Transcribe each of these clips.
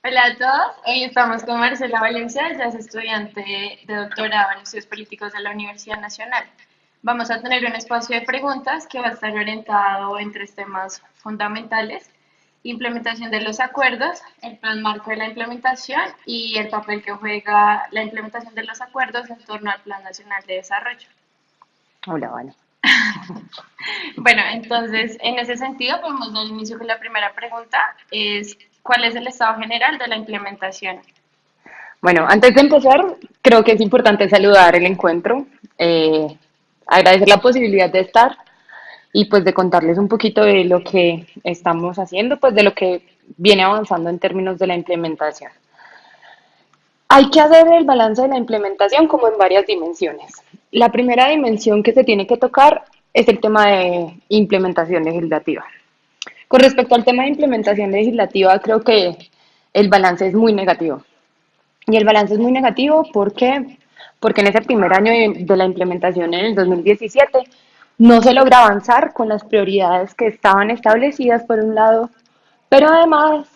Hola a todos, hoy estamos con Marcela Valencia, ella es estudiante de doctorado en estudios políticos de la Universidad Nacional. Vamos a tener un espacio de preguntas que va a estar orientado en tres temas fundamentales: implementación de los acuerdos, el plan marco de la implementación y el papel que juega la implementación de los acuerdos en torno al Plan Nacional de Desarrollo. Hola, Vane. Bueno, entonces, en ese sentido, podemos dar inicio con la primera pregunta, es ¿cuál es el estado general de la implementación? Bueno, antes de empezar, creo que es importante saludar el encuentro, eh, agradecer la posibilidad de estar y pues de contarles un poquito de lo que estamos haciendo, pues de lo que viene avanzando en términos de la implementación. Hay que hacer el balance de la implementación como en varias dimensiones. La primera dimensión que se tiene que tocar es el tema de implementación legislativa. Con respecto al tema de implementación legislativa, creo que el balance es muy negativo. Y el balance es muy negativo porque en ese primer año de la implementación, en el 2017, no se logra avanzar con las prioridades que estaban establecidas por un lado, pero además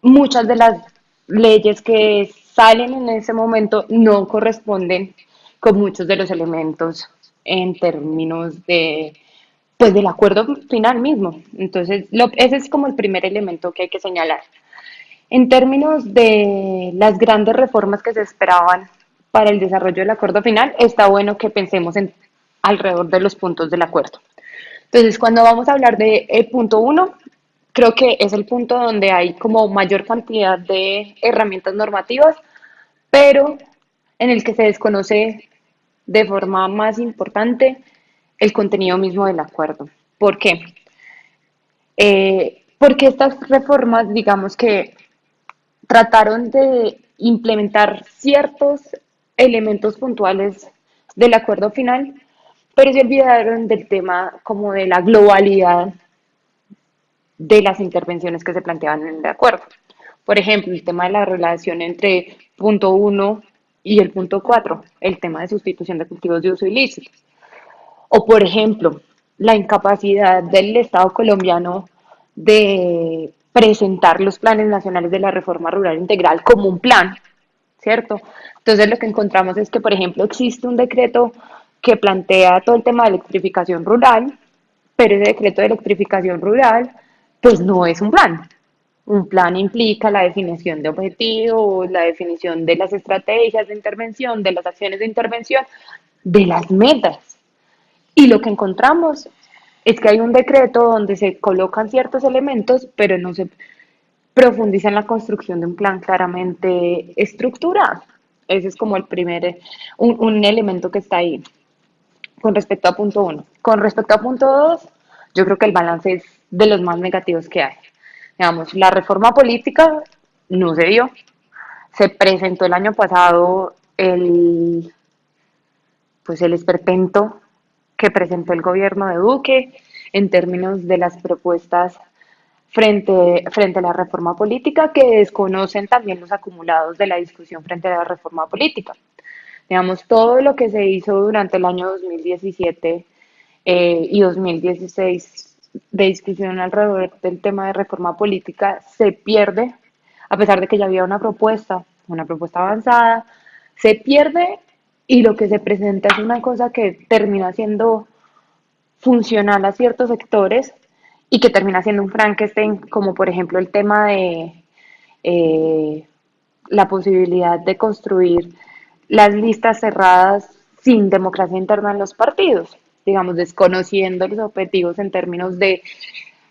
muchas de las leyes que salen en ese momento no corresponden con muchos de los elementos en términos de pues del acuerdo final mismo. Entonces, ese es como el primer elemento que hay que señalar. En términos de las grandes reformas que se esperaban para el desarrollo del acuerdo final, está bueno que pensemos en alrededor de los puntos del acuerdo. Entonces, cuando vamos a hablar de el punto uno, creo que es el punto donde hay como mayor cantidad de herramientas normativas, pero en el que se desconoce de forma más importante el contenido mismo del acuerdo. ¿Por qué? Porque estas reformas, digamos que trataron de implementar ciertos elementos puntuales del acuerdo final, pero se olvidaron del tema como de la globalidad de las intervenciones que se planteaban en el acuerdo. Por ejemplo, el tema de la relación entre punto uno y el punto 4, el tema de sustitución de cultivos de uso ilícito. O, por ejemplo, la incapacidad del Estado colombiano de presentar los planes nacionales de la reforma rural integral como un plan, ¿cierto? Entonces lo que encontramos es que, por ejemplo, existe un decreto que plantea todo el tema de electrificación rural, pero ese decreto de electrificación rural, pues no es un plan. Un plan implica la definición de objetivos, la definición de las estrategias de intervención, de las acciones de intervención, de las metas. Y lo que encontramos es que hay un decreto donde se colocan ciertos elementos, pero no se profundiza en la construcción de un plan claramente estructurado. Ese es como el primer, un elemento que está ahí con respecto a punto uno. Con respecto a punto dos, yo creo que el balance es de los más negativos que hay. Digamos, la reforma política no se dio. Se presentó el año pasado el esperpento que presentó el gobierno de Duque en términos de las propuestas frente a la reforma política, que desconocen también los acumulados de la discusión frente a la reforma política. Digamos, todo lo que se hizo durante el año 2017 y 2016 de discusión alrededor del tema de reforma política se pierde, a pesar de que ya había una propuesta avanzada, se pierde y lo que se presenta es una cosa que termina siendo funcional a ciertos sectores y que termina siendo un Frankenstein, como por ejemplo el tema de eh, la posibilidad de construir las listas cerradas sin democracia interna en los partidos, digamos, desconociendo los objetivos en términos de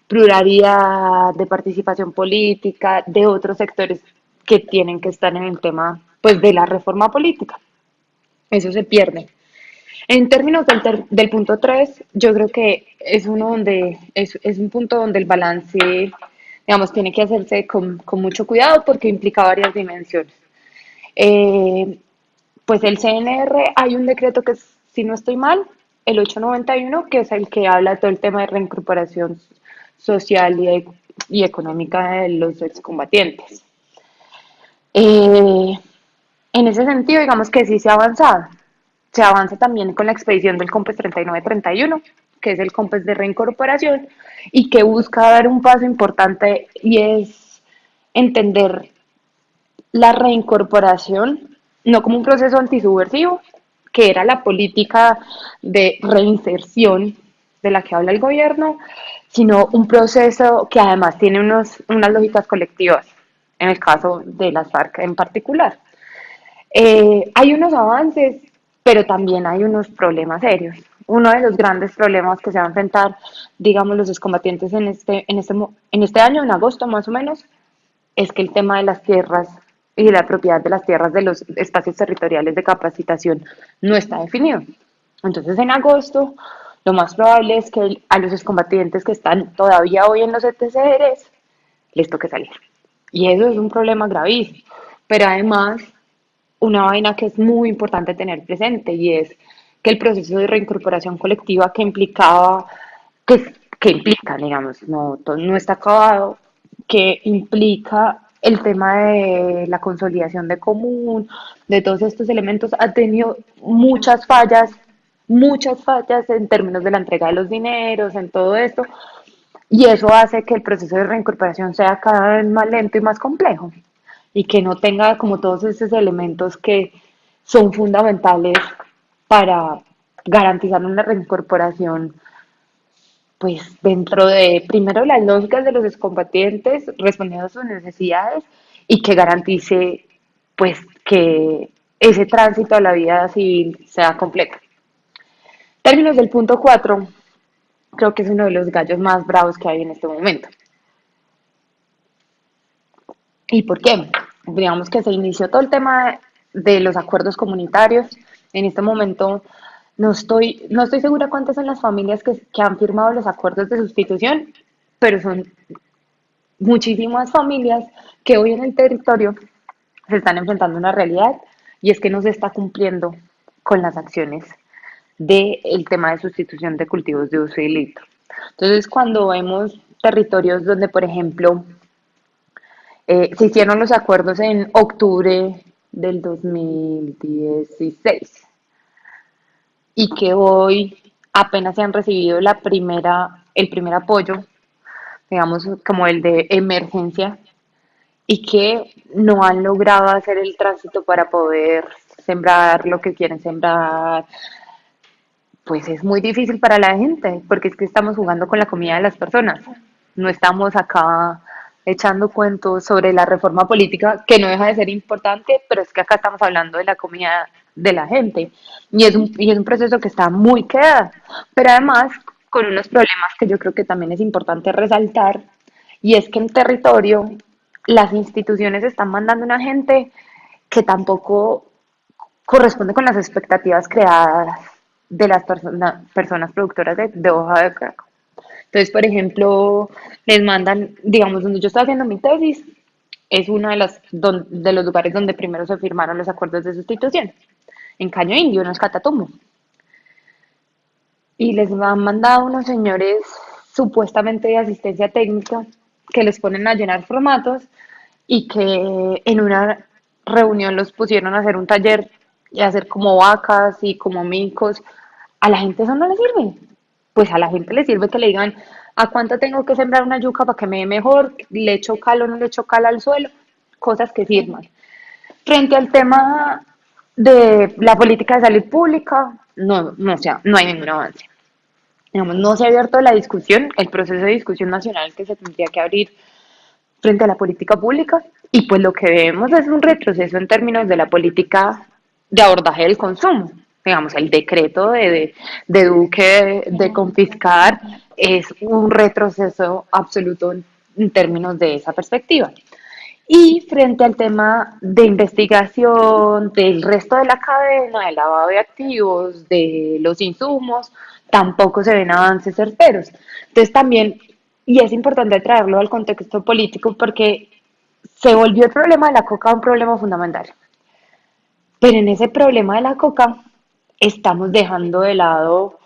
pluralidad, de participación política, de otros sectores que tienen que estar en el tema pues de la reforma política. Eso se pierde. En términos del punto 3, yo creo que es uno donde es un punto donde el balance, digamos, tiene que hacerse con mucho cuidado porque implica varias dimensiones. Eh, pues el CNR hay un decreto que, si no estoy mal, el 891, que es el que habla de todo el tema de reincorporación social y económica de los excombatientes. Eh, en ese sentido, digamos que sí se ha avanzado. Se avanza también con la expedición del COMPES 3931, que es el COMPES de reincorporación, y que busca dar un paso importante y es entender la reincorporación, no como un proceso antisubversivo, que era la política de reinserción de la que habla el gobierno, sino un proceso que además tiene unas lógicas colectivas, en el caso de las FARC en particular. Hay unos avances, pero también hay unos problemas serios. Uno de los grandes problemas que se va a enfrentar, digamos, los excombatientes en este año, en agosto más o menos, es que el tema de las tierras y de la propiedad de las tierras de los espacios territoriales de capacitación no está definido. Entonces, en agosto, lo más probable es que a los excombatientes que están todavía hoy en los ETCRs les toque salir. Y eso es un problema gravísimo. Pero además, una vaina que es muy importante tener presente y es que el proceso de reincorporación colectiva que implica, digamos, no está acabado, que implica el tema de la consolidación de común, de todos estos elementos, ha tenido muchas fallas en términos de la entrega de los dineros, en todo esto, y eso hace que el proceso de reincorporación sea cada vez más lento y más complejo y que no tenga como todos esos elementos que son fundamentales para garantizar una reincorporación, pues dentro de primero las lógicas de los excombatientes, respondiendo a sus necesidades y que garantice pues que ese tránsito a la vida civil sea completo. En términos del punto 4, creo que es uno de los gallos más bravos que hay en este momento. ¿Y por qué? Digamos que se inició todo el tema de los acuerdos comunitarios. En este momento no estoy segura cuántas son las familias que han firmado los acuerdos de sustitución, pero son muchísimas familias que hoy en el territorio se están enfrentando a una realidad y es que no se está cumpliendo con las acciones del tema de sustitución de cultivos de uso ilícito. Entonces, cuando vemos territorios donde, por ejemplo, se hicieron los acuerdos en octubre del 2016 y que hoy apenas se han recibido el primer apoyo, digamos como el de emergencia, y que no han logrado hacer el tránsito para poder sembrar lo que quieren sembrar, pues es muy difícil para la gente, porque es que estamos jugando con la comida de las personas. No estamos acá echando cuentos sobre la reforma política, que no deja de ser importante, pero es que acá estamos hablando de la comida de la gente. Y es un proceso que está muy quedado, pero además con unos problemas que yo creo que también es importante resaltar, y es que en territorio las instituciones están mandando una gente que tampoco corresponde con las expectativas creadas de las personas productoras de hoja de cacao. Entonces, por ejemplo, les mandan, digamos, donde yo estoy haciendo mi tesis, es uno de los lugares donde primero se firmaron los acuerdos de sustitución, en Caño Indio, en los Catatumbo. Y les han mandado unos señores supuestamente de asistencia técnica que les ponen a llenar formatos y que en una reunión los pusieron a hacer un taller y a hacer como vacas y como micos. A la gente eso no le sirve. Pues a la gente le sirve que le digan a cuánto tengo que sembrar una yuca para que me dé mejor, le echo cal o no le echo cal al suelo, cosas que sirvan. Frente al tema de la política de salud pública, no hay ningún avance. Digamos, no se ha abierto la discusión, el proceso de discusión nacional que se tendría que abrir frente a la política pública, y pues lo que vemos es un retroceso en términos de la política de abordaje del consumo. Digamos, el decreto de Duque de confiscar es un retroceso absoluto en términos de esa perspectiva. Y frente al tema de investigación del resto de la cadena, del lavado de activos, de los insumos, tampoco se ven avances certeros. Entonces también, y es importante traerlo al contexto político porque se volvió el problema de la coca un problema fundamental. Pero en ese problema de la coca estamos dejando de lado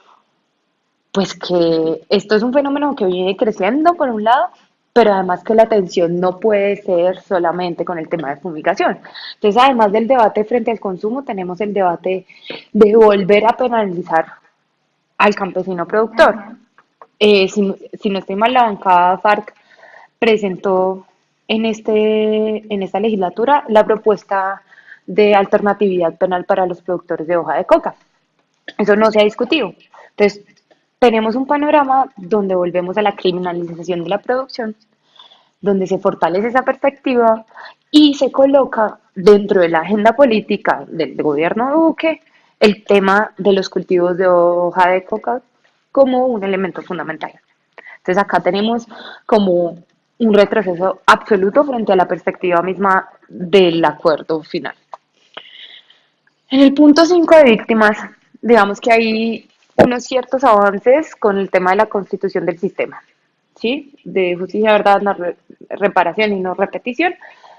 pues que esto es un fenómeno que viene creciendo por un lado, pero además que la atención no puede ser solamente con el tema de fumigación. Entonces, además del debate frente al consumo, tenemos el debate de volver a penalizar al campesino productor. Si no estoy mal, la bancada FARC presentó en esta legislatura la propuesta de alternatividad penal para los productores de hoja de coca. Eso no se ha discutido. Entonces, tenemos un panorama donde volvemos a la criminalización de la producción, donde se fortalece esa perspectiva y se coloca dentro de la agenda política del gobierno Duque el tema de los cultivos de hoja de coca como un elemento fundamental. Entonces acá tenemos como un retroceso absoluto frente a la perspectiva misma del acuerdo final. En el punto 5 de víctimas, digamos que hay unos ciertos avances con el tema de la constitución del sistema, ¿sí? De justicia, verdad, no reparación y no repetición,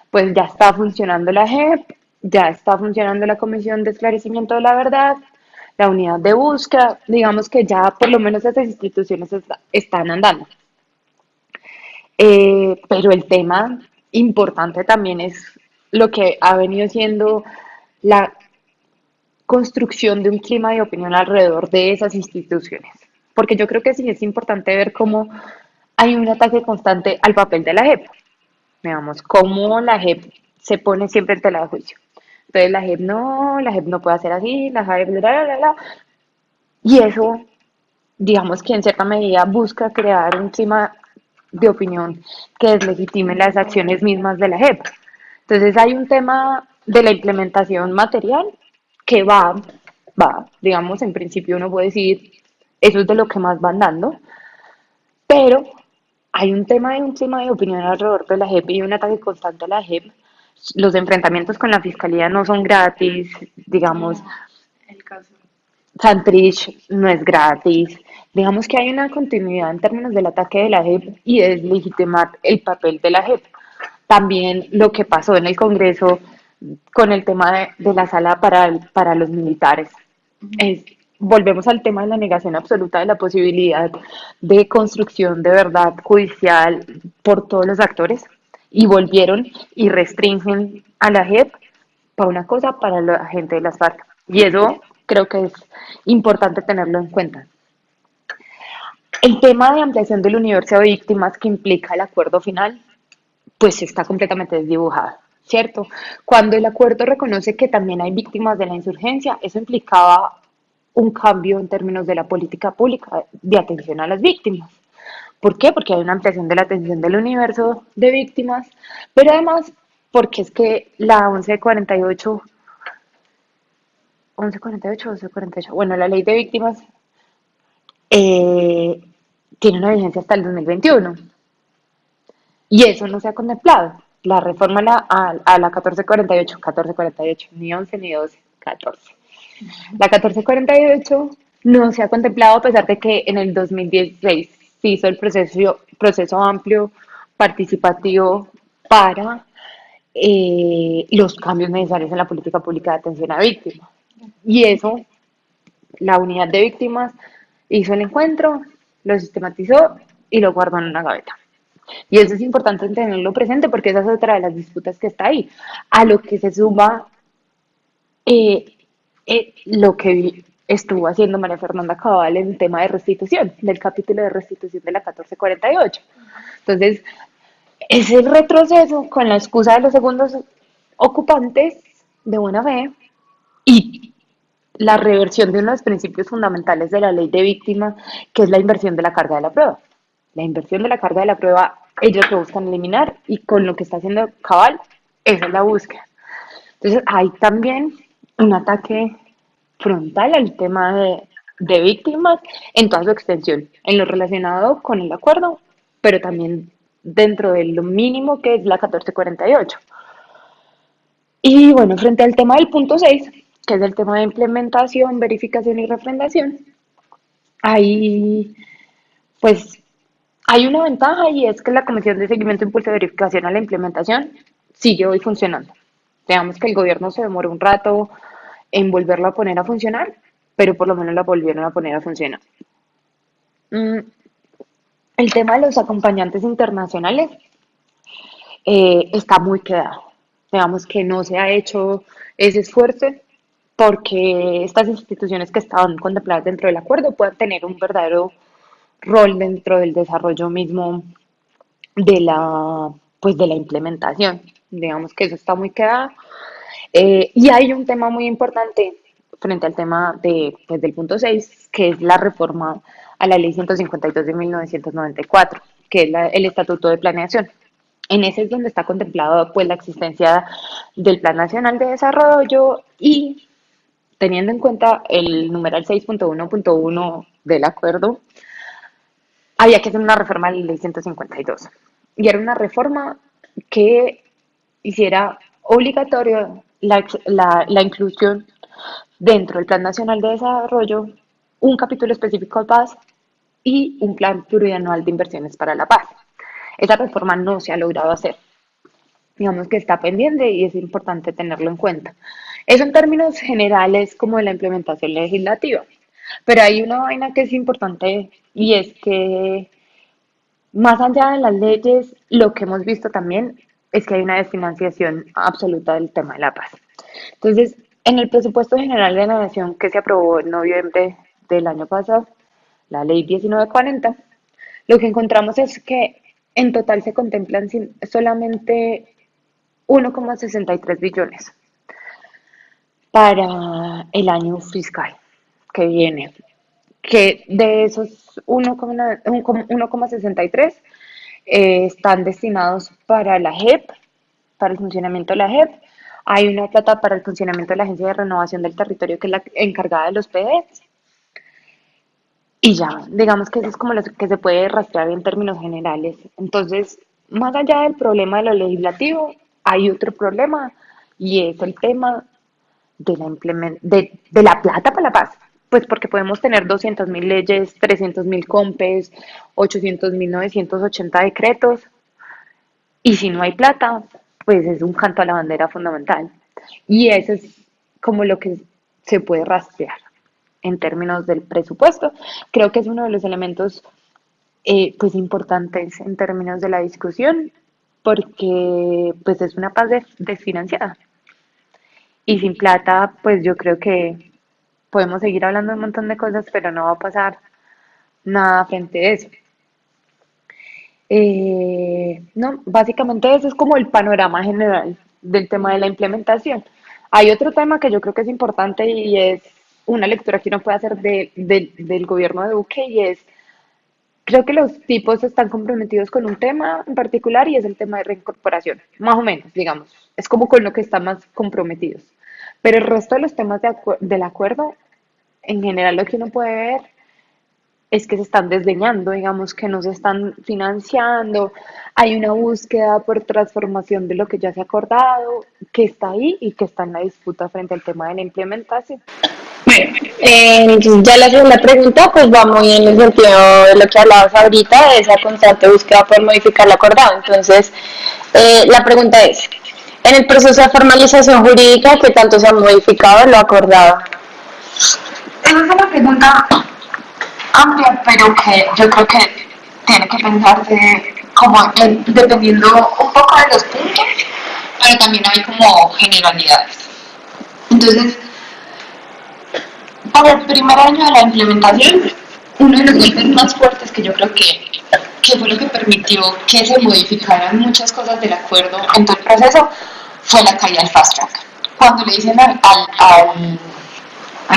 pues ya está funcionando la JEP, ya está funcionando la Comisión de Esclarecimiento de la Verdad, la unidad de búsqueda, digamos que ya por lo menos esas instituciones están andando. Pero el tema importante también es lo que ha venido siendo la construcción de un clima de opinión alrededor de esas instituciones. Porque yo creo que sí es importante ver cómo hay un ataque constante al papel de la JEP. Digamos, cómo la JEP se pone siempre en tela de juicio. Entonces la JEP no puede hacer así, la JEP, y eso, digamos que en cierta medida busca crear un clima de opinión que deslegitime las acciones mismas de la JEP. Entonces hay un tema de la implementación material que digamos, en principio uno puede decir, eso es de lo que más van dando, pero hay un tema de un clima de opinión alrededor de la JEP y un ataque constante a la JEP. Los enfrentamientos con la fiscalía no son gratis, digamos, No, el caso. Santrich no es gratis. Digamos que hay una continuidad en términos del ataque de la JEP y deslegitimar el papel de la JEP. También lo que pasó en el Congreso con el tema de la sala para los militares. Es, volvemos al tema de la negación absoluta de la posibilidad de construcción de verdad judicial por todos los actores y volvieron y restringen a la JEP para una cosa, para la gente de las FARC. Y eso creo que es importante tenerlo en cuenta. El tema de ampliación del universo de víctimas que implica el acuerdo final, pues está completamente desdibujado, ¿cierto? Cuando el acuerdo reconoce que también hay víctimas de la insurgencia, eso implicaba un cambio en términos de la política pública de atención a las víctimas. ¿Por qué? Porque hay una ampliación de la atención del universo de víctimas, pero además porque es que la 1148 1148 o 1148. Bueno, la ley de víctimas eh, tiene una vigencia hasta el 2021 y eso no se ha contemplado. La reforma a la 1448, ni 11 ni 12, 14. La 1448 no se ha contemplado a pesar de que en el 2016 se hizo el proceso amplio, participativo para los cambios necesarios en la política pública de atención a víctimas. Y eso, la unidad de víctimas hizo el encuentro, lo sistematizó y lo guardó en una gaveta. Y eso es importante tenerlo presente porque esa es otra de las disputas que está ahí. A lo que se suma lo que estuvo haciendo María Fernanda Cabal en el tema de restitución, del capítulo de restitución de la 1448. Entonces, ese retroceso con la excusa de los segundos ocupantes de buena fe y la reversión de uno de los principios fundamentales de la ley de víctima, que es la inversión de la carga de la prueba. La inversión de la carga de la prueba, ellos lo buscan eliminar y con lo que está haciendo Cabal, esa es la búsqueda. Entonces, hay también un ataque frontal al tema de víctimas en toda su extensión, en lo relacionado con el acuerdo, pero también dentro de lo mínimo que es la 1448. Y bueno, frente al tema del punto 6 que es el tema de implementación, verificación y refrendación, ahí pues hay una ventaja y es que la Comisión de Seguimiento, Impulso y Verificación a la Implementación sigue hoy funcionando. Digamos que el gobierno se demoró un rato en volverla a poner a funcionar, pero por lo menos la volvieron a poner a funcionar. Mm, el tema de los acompañantes internacionales está muy quedado. Digamos que no se ha hecho ese esfuerzo porque estas instituciones que estaban contempladas dentro del acuerdo puedan tener un verdadero rol dentro del desarrollo mismo de la, pues de la implementación. Digamos que eso está muy quedado. Y hay un tema muy importante frente al tema de, pues, del punto 6 que es la reforma a la Ley 152 de 1994, que es el Estatuto de Planeación. En ese es donde está contemplado pues la existencia del Plan Nacional de Desarrollo y teniendo en cuenta el numeral 6.1.1 del acuerdo, había que hacer una reforma a la ley 152. Y era una reforma que hiciera obligatorio la inclusión dentro del Plan Nacional de Desarrollo, un capítulo específico de paz y un plan plurianual de inversiones para la paz. Esa reforma no se ha logrado hacer. Digamos que está pendiente y es importante tenerlo en cuenta. Eso en términos generales como de la implementación legislativa. Pero hay una vaina que es importante y es que más allá de las leyes, lo que hemos visto también es que hay una desfinanciación absoluta del tema de la paz. Entonces, en el presupuesto general de la Nación que se aprobó en noviembre del año pasado, la ley 1940, lo que encontramos es que en total se contemplan solamente 1,63 billones para el año fiscal que viene, que de esos 1,63 están destinados para la JEP, para el funcionamiento de la JEP. Hay una plata para el funcionamiento de la Agencia de Renovación del Territorio, que es la encargada de los PDs. Y ya, digamos que eso es como lo que se puede rastrear en términos generales. Entonces, más allá del problema de lo legislativo, hay otro problema y es el tema de la plata para la paz. Pues porque podemos tener 200.000 leyes, 300.000 compes, 800.980 decretos, y si no hay plata, pues es un canto a la bandera fundamental. Y eso es como lo que se puede rastrear en términos del presupuesto. Creo que es uno de los elementos pues importantes en términos de la discusión, porque pues es una paz desfinanciada. Y sin plata, pues yo creo que podemos seguir hablando de un montón de cosas, pero no va a pasar nada frente a eso. No, básicamente ese es como el panorama general del tema de la implementación. Hay otro tema que yo creo que es importante y es una lectura que uno puede hacer del gobierno de Duque y es, creo que los tipos están comprometidos con un tema en particular y es el tema de reincorporación, más o menos, digamos. Es como con lo que están más comprometidos. Pero el resto de los temas del acuerdo, en general lo que uno puede ver es que se están desdeñando, digamos que no se están financiando, hay una búsqueda por transformación de lo que ya se ha acordado, que está ahí y que está en la disputa frente al tema de la implementación. Bueno, entonces ya la segunda pregunta pues va muy en el sentido de lo que hablabas ahorita, de esa constante búsqueda por modificar lo acordado. Entonces, la pregunta es, en el proceso de formalización jurídica, ¿qué tanto se ha modificado lo acordado? Esa es una pregunta amplia, pero que yo creo que tiene que pensarse como dependiendo un poco de los puntos, pero también hay como generalidades. Entonces, para el primer año de la implementación, uno de los golpes más fuertes que yo creo que fue lo que permitió que se modificaran muchas cosas del acuerdo en todo el proceso fue la caída del fast track. Cuando le dicen al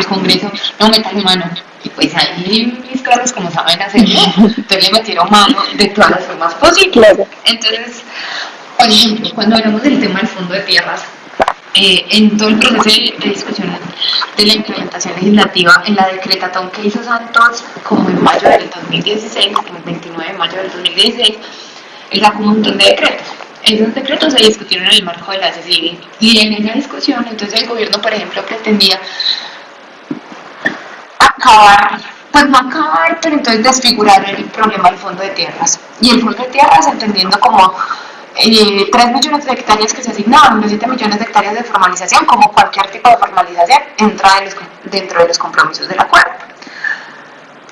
Congreso, no metan mano. Y pues ahí mis carros, como saben hacerlo, entonces le metieron mano de todas las formas posibles. Entonces, por ejemplo, cuando hablamos del tema del fondo de tierras, en todo el proceso de discusión de la implementación legislativa, en la decretación que hizo Santos, como en mayo del 2016, como el 29 de mayo del 2016, él sacó un montón de decretos. Esos decretos se discutieron en el marco de la CCIB y en esa discusión, entonces el gobierno, por ejemplo, pretendía acabar, pues no acabar, pero entonces desfigurar el problema del fondo de tierras. Y el fondo de tierras entendiendo como 3 millones de hectáreas que se asignaban, los 7 millones de hectáreas de formalización, como cualquier tipo de formalización, entra dentro de los compromisos del acuerdo.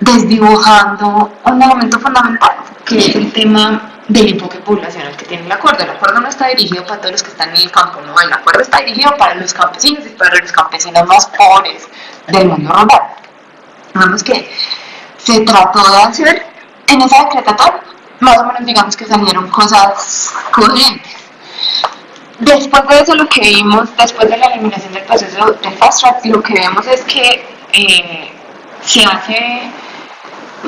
Desdibujando un elemento fundamental, que es el tema del enfoque poblacional que tiene el acuerdo. El acuerdo no está dirigido para todos los que están en el campo, no, el acuerdo está dirigido para los campesinos y para los campesinos más pobres del mundo rural. Vamos que se trató de hacer en esa decretatoria más o menos digamos que salieron cosas coherentes. Después de eso, lo que vimos, después de la eliminación del proceso del fast track, lo que vemos es que se hace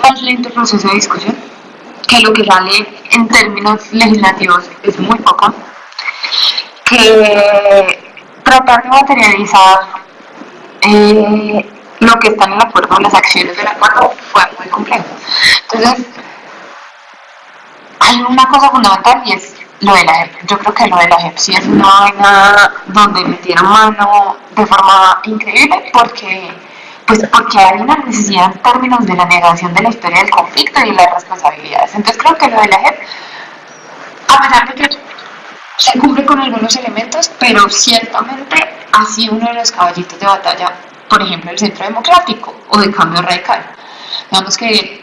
más lento el proceso de discusión, que lo que sale en términos legislativos es muy poco, que tratar de materializar lo que está en el acuerdo, las acciones del acuerdo, fue muy complejo. Entonces, hay una cosa fundamental y es lo de la JEP. Yo creo que lo de la JEP sí es una vaina donde metieron mano de forma increíble porque hay una necesidad en términos de la negación de la historia del conflicto y las responsabilidades. Entonces creo que lo de la JEP, a pesar de que se cumple con algunos elementos, pero ciertamente ha sido uno de los caballitos de batalla, por ejemplo, del Centro Democrático o de Cambio Radical. Digamos que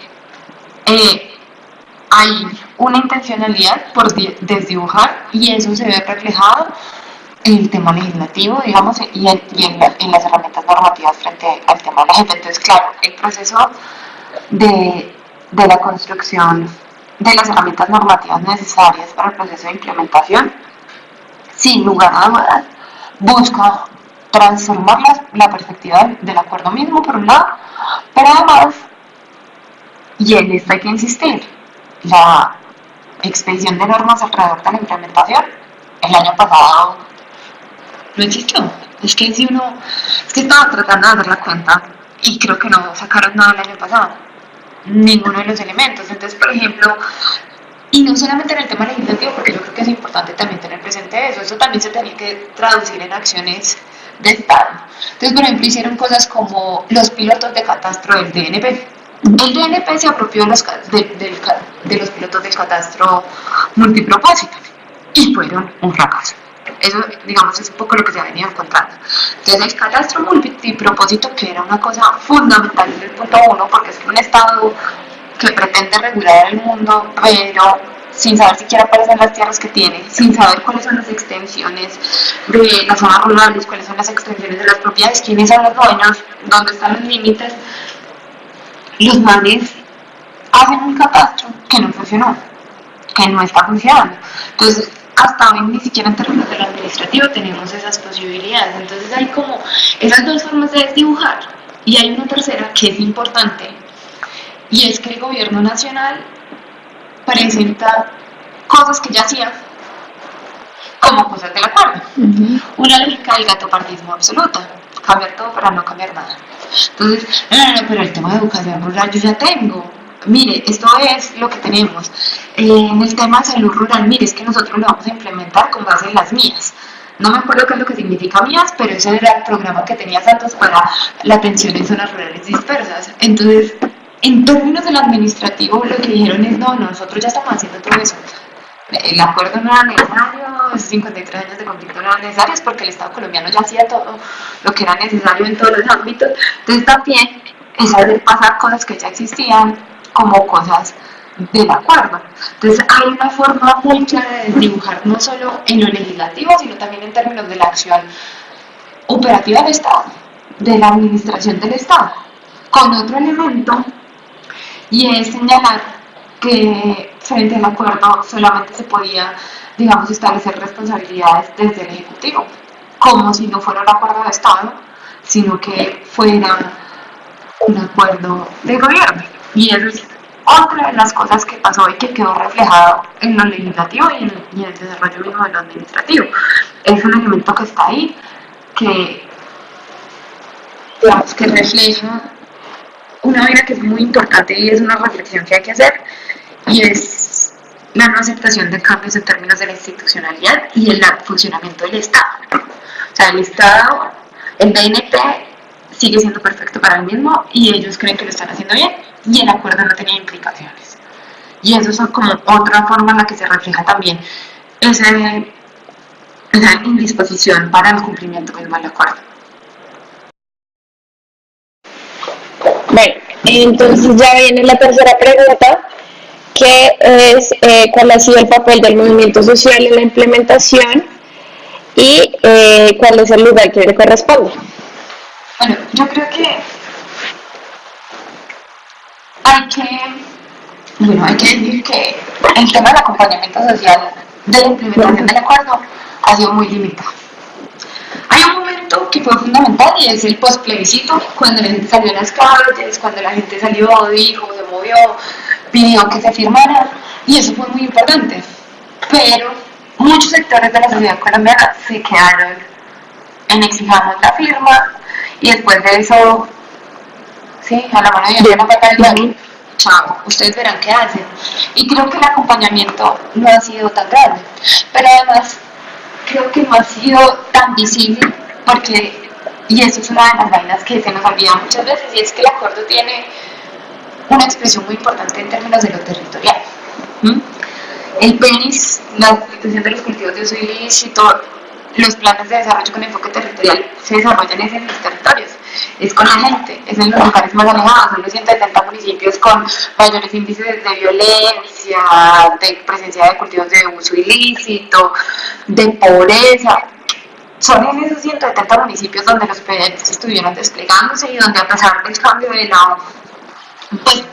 hay una intencionalidad por desdibujar y eso se ve reflejado en el tema legislativo, digamos, en las herramientas normativas frente al tema de la gente. Entonces, claro, el proceso de la construcción de las herramientas normativas necesarias para el proceso de implementación, sin lugar a dudas, busca transformar la perspectiva del acuerdo mismo, por un lado, pero además, y en esto hay que insistir, la expedición de normas alrededor de la implementación el año pasado no existió. Es que si uno, es que estaba tratando de hacer la cuenta y creo que no sacaron nada el año pasado, ninguno de los elementos. Entonces, por ejemplo, y no solamente en el tema legislativo, porque yo creo que es importante también tener presente eso también se tenía que traducir en acciones de Estado. Entonces, por ejemplo, hicieron cosas como los pilotos de catastro del DNP. El DNP se apropió de los pilotos del catastro multipropósito y fueron un fracaso. Eso, digamos, es un poco lo que se ha venido encontrando. Entonces, el catastro multipropósito, que era una cosa fundamental desde el punto uno, porque es un Estado que pretende regular el mundo, pero sin saber siquiera cuáles son las tierras que tiene, sin saber cuáles son las extensiones de las zonas rurales, cuáles son las extensiones de las propiedades, quiénes son los dueños, dónde están los límites. Los manes hacen un catastro que no funcionó, que no está funcionando. Entonces, hasta hoy ni siquiera en términos del administrativo tenemos esas posibilidades. Entonces hay como esas dos formas de desdibujar. Y hay una tercera que es importante, y es que el gobierno nacional presenta cosas que ya hacía como cosas del acuerdo. Una lógica del gatopartismo absoluta, cambiar todo para no cambiar nada. Entonces, no, pero el tema de educación rural yo ya tengo. Mire, esto es lo que tenemos. En el tema de salud rural, mire, es que nosotros lo vamos a implementar con base en las mías. No me acuerdo qué es lo que significa mías, pero ese era el programa que tenía Santos para la atención en zonas rurales dispersas. Entonces, en términos del administrativo, lo que dijeron es, no, nosotros ya estamos haciendo todo eso. El acuerdo no era necesario, 53 años de conflicto no eran necesarios porque el Estado colombiano ya hacía todo lo que era necesario en todos los ámbitos. Entonces también es hacer pasar cosas que ya existían como cosas del acuerdo. Entonces hay una forma muy clara de dibujar no solo en lo legislativo, sino también en términos de la acción operativa del Estado, de la administración del Estado, con otro elemento, y es señalar que frente al acuerdo solamente se podía, digamos, establecer responsabilidades desde el Ejecutivo, como si no fuera un acuerdo de Estado, sino que fuera un acuerdo de gobierno. Y eso es otra de las cosas que pasó y que quedó reflejado en lo legislativo y en el desarrollo mismo de lo administrativo. Es un elemento que está ahí, que, digamos, que refleja una vaina que es muy importante y es una reflexión que hay que hacer, y es la no aceptación de cambios en términos de la institucionalidad y el funcionamiento del Estado. O sea, el Estado, el DNP sigue siendo perfecto para el mismo y ellos creen que lo están haciendo bien y el acuerdo no tenía implicaciones. Y eso es como otra forma en la que se refleja también esa indisposición para el cumplimiento mismo del acuerdo. Bueno, entonces ya viene la tercera pregunta, que es cuál ha sido el papel del movimiento social en la implementación y cuál es el lugar que le corresponde. Bueno, yo creo que hay que decir que el tema del acompañamiento social de la implementación del acuerdo ha sido muy limitado. Hay un momento que fue fundamental y es el postplebiscito, cuando la gente salió a las calles, cuando la gente salió, dijo, se movió, pidió que se firmara, y eso fue muy importante. Pero muchos sectores de la sociedad colombiana se quedaron en exijamos la firma, y después de eso, sí, a la mano de Dios, no me cae el diario. Chao, ustedes verán qué hacen. Y creo que el acompañamiento no ha sido tan grande, pero además creo que no ha sido tan visible porque, y eso es una de las vainas que se nos olvida muchas veces, y es que el acuerdo tiene una expresión muy importante en términos de lo territorial. El PENIS, la Constitución de los Cultivos de Uso Ilícito, los planes de desarrollo con enfoque territorial se desarrollan en los territorios, es con la gente, es en los lugares más alejados, son los 170 municipios con mayores índices de violencia, de presencia de cultivos de uso ilícito, de pobreza. Son en esos 170 municipios donde los proyectos estuvieron desplegándose y donde, a pesar del cambio de la, pues,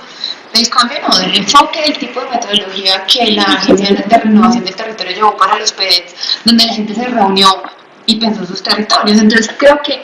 del cambio no, del enfoque, del tipo de metodología que la Agencia de Renovación del Territorio llevó para los PEDs, donde la gente se reunió y pensó sus territorios. Entonces creo que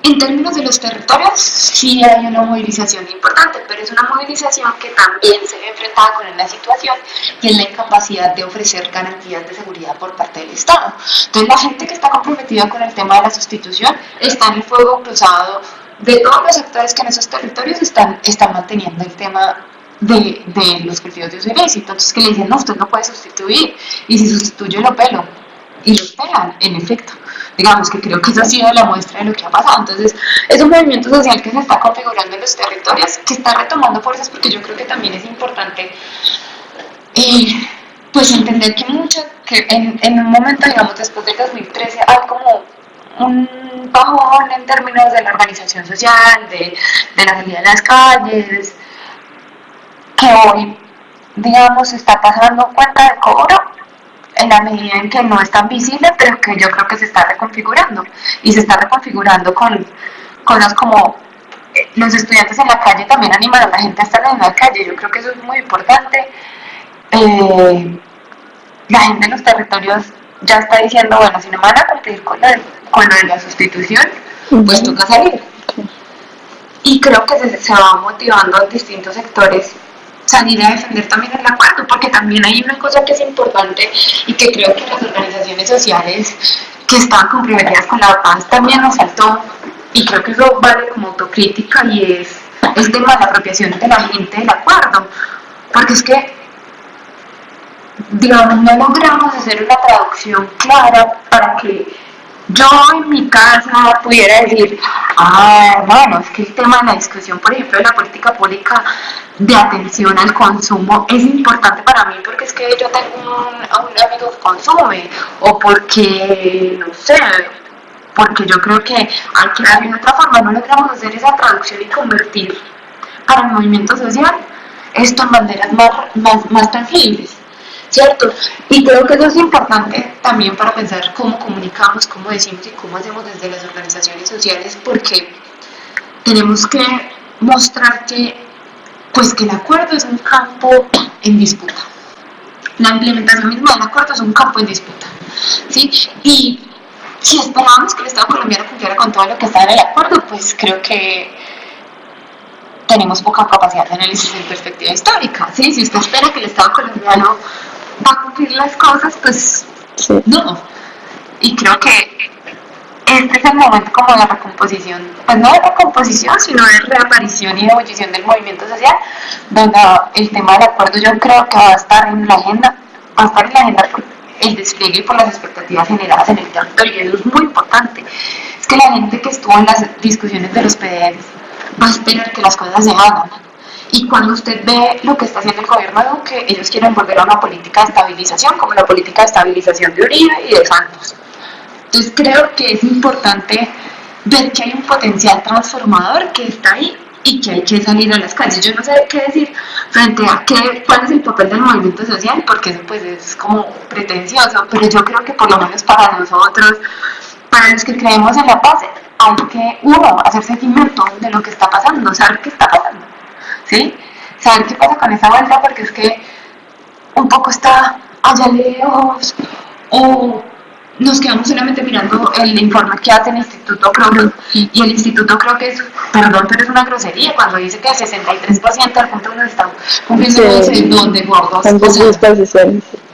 en términos de los territorios sí hay una movilización importante, pero es una movilización que también se ve enfrentada con una situación y es la incapacidad de ofrecer garantías de seguridad por parte del Estado. Entonces la gente que está comprometida con el tema de la sustitución está en el fuego cruzado de todos los actores que en esos territorios están manteniendo el tema de los cultivos de uso ilícito. Entonces que le dicen, no, usted no puede sustituir, y si sustituye lo pelo, y lo pegan, en efecto. Digamos que creo que esa ha sido la muestra de lo que ha pasado. Entonces es un movimiento social que se está configurando en los territorios, que está retomando fuerzas, porque yo creo que también es importante pues entender que en un momento, digamos, después del 2013 hay como un bajón en términos de la organización social, de la salida a las calles, que hoy, digamos, se está pasando cuenta de cobro en la medida en que no es tan visible, pero que yo creo que se está reconfigurando, y se está reconfigurando con cosas como los estudiantes en la calle también animan a la gente a estar en la calle. Yo creo que eso es muy importante. La gente en los territorios ya está diciendo, bueno, si no me van a cumplir con lo de la sustitución, pues toca salir. Y creo que se va motivando a distintos sectores salir a defender también el acuerdo, porque también hay una cosa que es importante y que creo que las organizaciones sociales que están comprometidas con la paz también nos faltó, y creo que eso vale como autocrítica, y es el tema de la apropiación de la gente del acuerdo, porque es que, digamos, no logramos hacer una traducción clara para que yo en mi casa pudiera decir, bueno, es que el tema de la discusión, por ejemplo, de la política pública de atención al consumo es importante para mí, porque es que yo tengo un amigo que consume, o porque, no sé, porque yo creo que hay que darle otra forma. No logramos hacer esa traducción y convertir para el movimiento social esto en banderas más tangibles, ¿cierto? Y creo que eso es importante también para pensar cómo comunicamos, cómo decimos y cómo hacemos desde las organizaciones sociales, porque tenemos que mostrar que, pues, que el acuerdo es un campo en disputa. La implementación misma del acuerdo es un campo en disputa, ¿sí? Y si esperábamos que el Estado colombiano cumpliera con todo lo que está en el acuerdo, pues creo que tenemos poca capacidad de análisis en perspectiva histórica, ¿sí? Si usted espera que el Estado colombiano va a cumplir las cosas, pues sí, no. Y creo que este es el momento como de la recomposición, pues no de recomposición, sino de reaparición y de ebullición del movimiento social, donde el tema del acuerdo yo creo que va a estar en la agenda, por el despliegue y por las expectativas generadas en el territorio, y eso es muy importante. Es que la gente que estuvo en las discusiones de los PDLs va a esperar que las cosas se hagan. Y cuando usted ve lo que está haciendo el gobierno de Duque, ellos quieren volver a una política de estabilización, como la política de estabilización de Uribe y de Santos. Entonces creo que es importante ver que hay un potencial transformador que está ahí y que hay que salir a las calles. Yo no sé qué decir frente a cuál es el papel del movimiento social, porque eso pues es como pretencioso, pero yo creo que por lo menos para nosotros, para los que creemos en la paz, hay que, uno, hacer seguimiento de lo que está pasando, saber qué está pasando, ¿sí? Saber qué pasa con esa vuelta, porque es que un poco está allá lejos, o nos quedamos solamente mirando el informe que hace el Instituto Crowley, y el Instituto creo que es, perdón, pero es una grosería cuando dice que el 63% del punto nos están cumpliendo en donde gordos, o sea,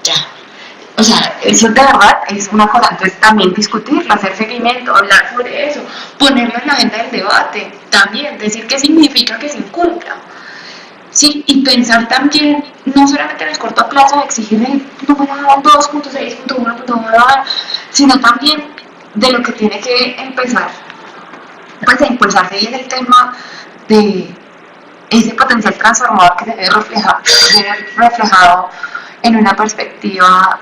ya. O sea, eso de verdad es una cosa. Entonces también discutirlo, hacer seguimiento, hablar sobre eso, ponerlo en la agenda del debate, también decir qué significa que se incumpla. Sí, y pensar también, no solamente en el corto plazo, exigir el número 2.6.1.1, sino también de lo que tiene que empezar, pues a impulsarse, y es el tema de ese potencial transformador que se debe reflejado en una perspectiva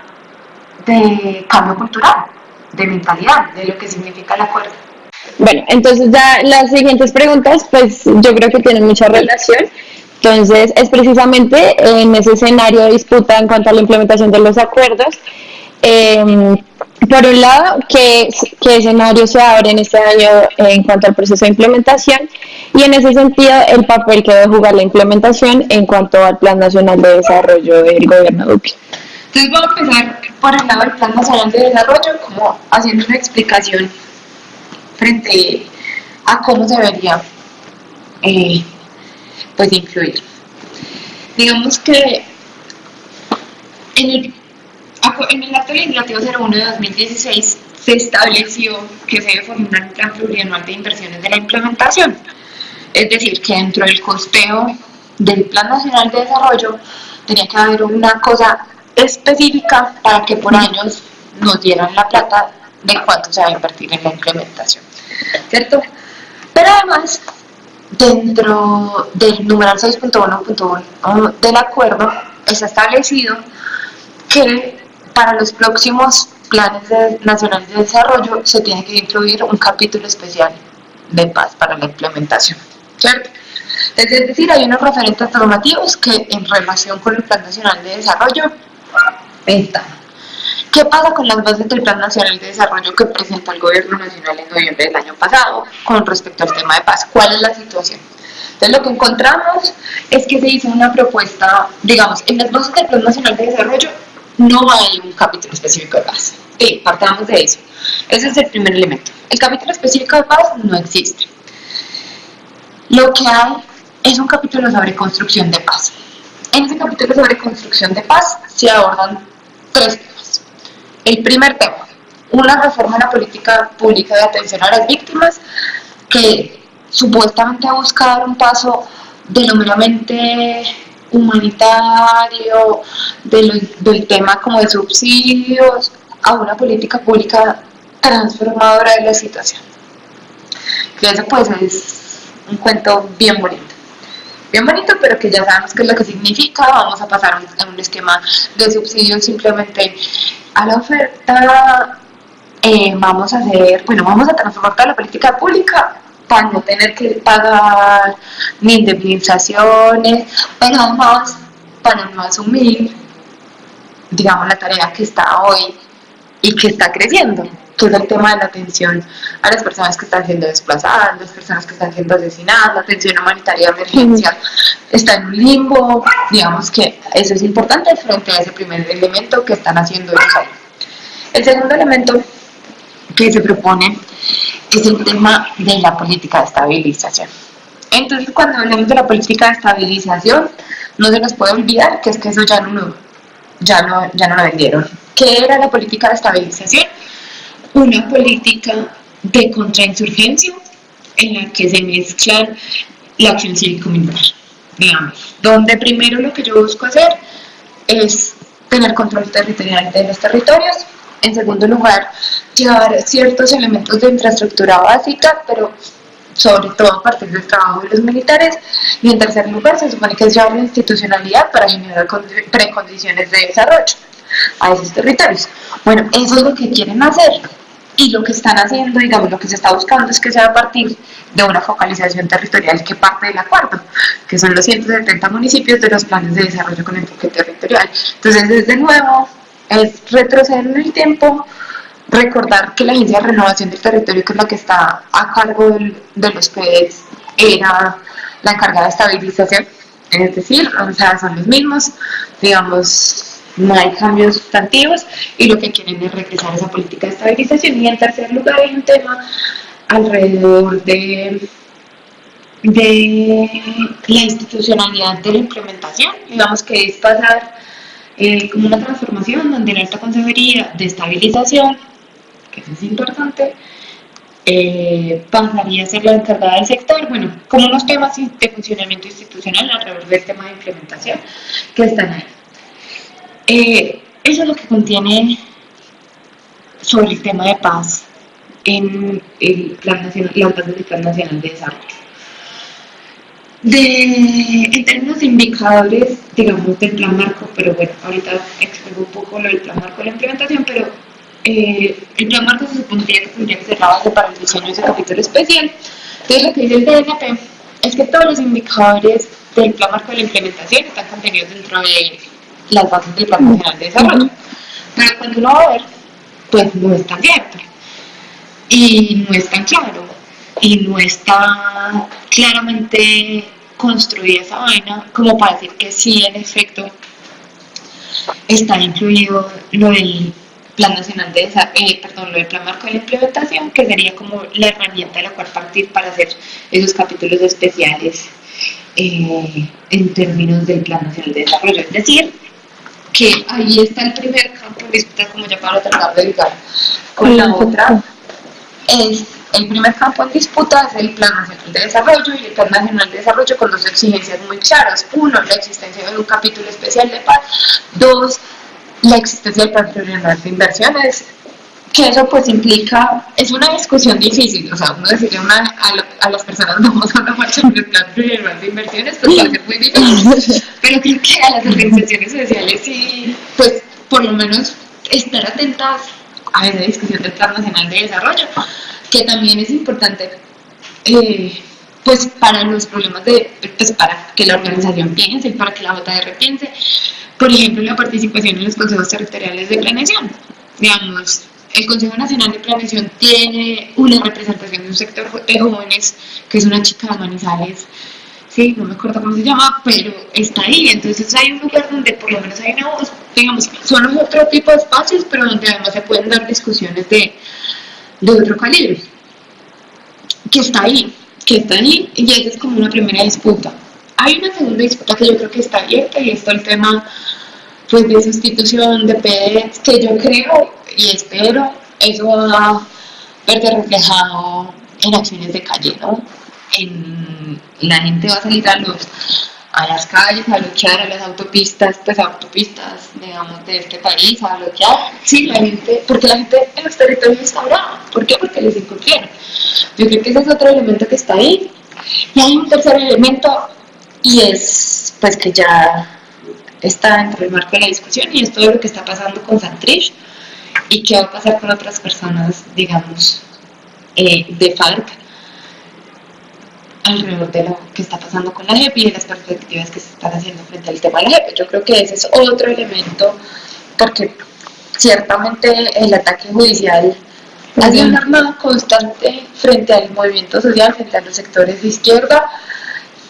de cambio cultural, de mentalidad, de lo que significa el acuerdo. Bueno, entonces ya las siguientes preguntas, pues yo creo que tienen mucha relación. Entonces, es precisamente en ese escenario de disputa en cuanto a la implementación de los acuerdos. Por un lado, ¿qué escenario se abre en este año en cuanto al proceso de implementación? Y en ese sentido, el papel que debe jugar la implementación en cuanto al Plan Nacional de Desarrollo del Gobierno Duque. Entonces, vamos a empezar por el lado del Plan Nacional de Desarrollo, como haciendo una explicación frente a cómo se debería pues incluir. Digamos que en el acto legislativo 01 de 2016 se estableció que se debe formar un plan plurianual de inversiones de la implementación. Es decir, que dentro del costeo del Plan Nacional de Desarrollo tenía que haber una cosa específica para que por años nos dieran la plata de cuánto se va a invertir en la implementación, ¿cierto? Pero además, dentro del numeral 6.1.1 del acuerdo está establecido que para los próximos planes nacionales de desarrollo se tiene que incluir un capítulo especial de paz para la implementación, ¿cierto? Es decir, hay unos referentes normativos que en relación con el Plan Nacional de Desarrollo están. ¿Qué pasa con las bases del Plan Nacional de Desarrollo que presentó el Gobierno Nacional en noviembre del año pasado con respecto al tema de paz? ¿Cuál es la situación? Entonces, lo que encontramos es que se hizo una propuesta, digamos, en las bases del Plan Nacional de Desarrollo no hay un capítulo específico de paz. Partamos de eso. Ese es el primer elemento. El capítulo específico de paz no existe. Lo que hay es un capítulo sobre construcción de paz. En ese capítulo sobre construcción de paz se abordan tres temas. El primer tema, una reforma a la política pública de atención a las víctimas que supuestamente busca dar un paso de lo meramente humanitario, del tema como de subsidios, a una política pública transformadora de la situación. Que eso pues es un cuento bien bonito, pero que ya sabemos qué es lo que significa. Vamos a pasar a un esquema de subsidios simplemente a la oferta. Vamos a transformar toda la política pública para no tener que pagar ni indemnizaciones, pero además para no asumir, digamos, la tarea que está hoy y que está creciendo, que es el tema de la atención a las personas que están siendo desplazadas, las personas que están siendo asesinadas, la atención humanitaria de emergencia está en un limbo. Digamos que eso es importante frente a ese primer elemento que están haciendo ellos ahí. El segundo elemento que se propone es el tema de la política de estabilización. Entonces, cuando hablamos de la política de estabilización, no se nos puede olvidar que es que eso ya no lo vendieron. ¿Qué era la política de estabilización? Una política de contrainsurgencia en la que se mezclan la acción cívico-militar, digamos, donde primero lo que yo busco hacer es tener control territorial de los territorios. En segundo lugar, llevar ciertos elementos de infraestructura básica, pero sobre todo a partir del trabajo de los militares. Y en tercer lugar, se supone que es llevar la institucionalidad para generar precondiciones de desarrollo a esos territorios. Bueno, eso es lo que quieren hacer. Y lo que están haciendo, digamos, lo que se está buscando es que sea a partir de una focalización territorial que parte del acuerdo, que son los 170 municipios de los planes de desarrollo con enfoque territorial. Entonces, es de nuevo, es retroceder en el tiempo, recordar que la Agencia de Renovación del Territorio, que es la que está a cargo de los PEDs, era la encargada de estabilización, Es decir, o sea, son los mismos, digamos, no hay cambios sustantivos y lo que quieren es regresar a esa política de estabilización. Y en tercer lugar hay un tema alrededor de la institucionalidad de la implementación, digamos que es pasar como una transformación donde la alta consejería de estabilización, que eso es importante, pasaría a ser la encargada del sector, bueno, como unos temas de funcionamiento institucional alrededor del tema de implementación que están ahí. Eso es lo que contiene sobre el tema de paz en el Plan Nacional, las bases del Plan Nacional de Desarrollo. En términos de indicadores, digamos, del plan marco, pero bueno, ahorita explico un poco lo del plan marco de la implementación, pero el plan marco se supondría que tendría que ser la base para el diseño de ese capítulo especial. Entonces, lo que dice el DNP es que todos los indicadores del plan marco de la implementación están contenidos dentro de las bases del Plan Nacional de Desarrollo. Pero cuando uno va a ver, pues no es tan cierto, y no es tan claro, y no está claramente construida esa vaina como para decir que sí, en efecto, está incluido lo del Plan Nacional de lo del Plan Marco de la Implementación, que sería como la herramienta de la cual partir para hacer esos capítulos especiales en términos del Plan Nacional de Desarrollo. Es decir, que ahí está el primer campo de disputa, como ya para tratar de ligar con la otra. El primer campo en disputa es el Plan Nacional de Desarrollo, y el Plan Nacional de Desarrollo con dos exigencias muy claras. Uno, la existencia de un capítulo especial de paz. Dos, la existencia del Plan Plurianual de Inversiones, que eso pues implica, es una discusión difícil, o sea, uno decirle a las personas vamos a una marcha por el Plan Plurianual de Inversiones, pues va a ser muy difícil, pero creo que a las organizaciones sociales sí, pues por lo menos estar atentas a esa discusión del Plan Nacional de Desarrollo, que también es importante pues para los problemas pues para que la organización piense, para que la JR piense, por ejemplo, la participación en los consejos territoriales de planeación. Digamos, el Consejo Nacional de Planeación tiene una representación de un sector de jóvenes, que es una chica de Manizales, sí, no me acuerdo cómo se llama, pero está ahí. Entonces hay un lugar donde por lo menos hay una voz, digamos, son otro tipo de espacios, pero donde además se pueden dar discusiones de otro calibre, que está ahí, y esa es como una primera disputa. Hay una segunda disputa que yo creo que está abierta, y es todo el tema pues de sustitución de PEDs, que yo creo y espero eso va a verse reflejado en acciones de calle, ¿no? La gente va a salir a las calles, a bloquear a las autopistas, pues autopistas, digamos, de este país, a bloquear. Sí, la gente, porque la gente en los territorios está brava. ¿Por qué? Porque les incumplieron. Yo creo que ese es otro elemento que está ahí. Y hay un tercer elemento, y es, pues, que ya está dentro del marco de la discusión, y es todo lo que está pasando con Santrich, y qué va a pasar con otras personas, digamos, de FARC, alrededor de lo que está pasando con la JEP y de las perspectivas que se están haciendo frente al tema de la JEP. Yo creo que ese es otro elemento, porque ciertamente el ataque judicial ha sido un arma constante frente al movimiento social, frente a los sectores de izquierda,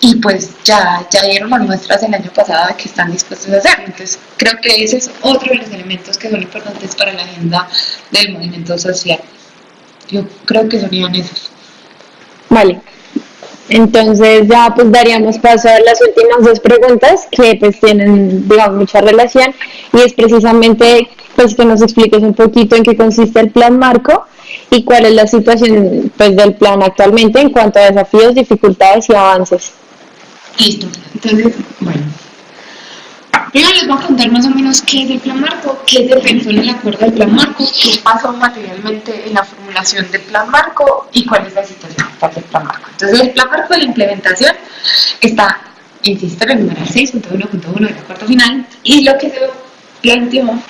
y pues ya dieron las muestras el año pasado de que están dispuestos a hacerlo. Entonces creo que ese es otro de los elementos que son importantes para la agenda del movimiento social. Yo creo que serían esos. Vale. Entonces ya pues daríamos paso a las últimas dos preguntas que pues tienen, digamos, mucha relación, y es precisamente pues que nos expliques un poquito en qué consiste el plan marco y cuál es la situación pues del plan actualmente en cuanto a desafíos, dificultades y avances. Listo. Entonces, bueno, primero les voy a contar más o menos qué es el plan marco, qué se pensó en el acuerdo del plan marco, qué pasó materialmente en la formulación del plan marco y cuál es la situación actual del plan marco. Entonces, el plan marco de la implementación está, insisto, en el numeral 6.1.1 del acuerdo final, y lo que se planteó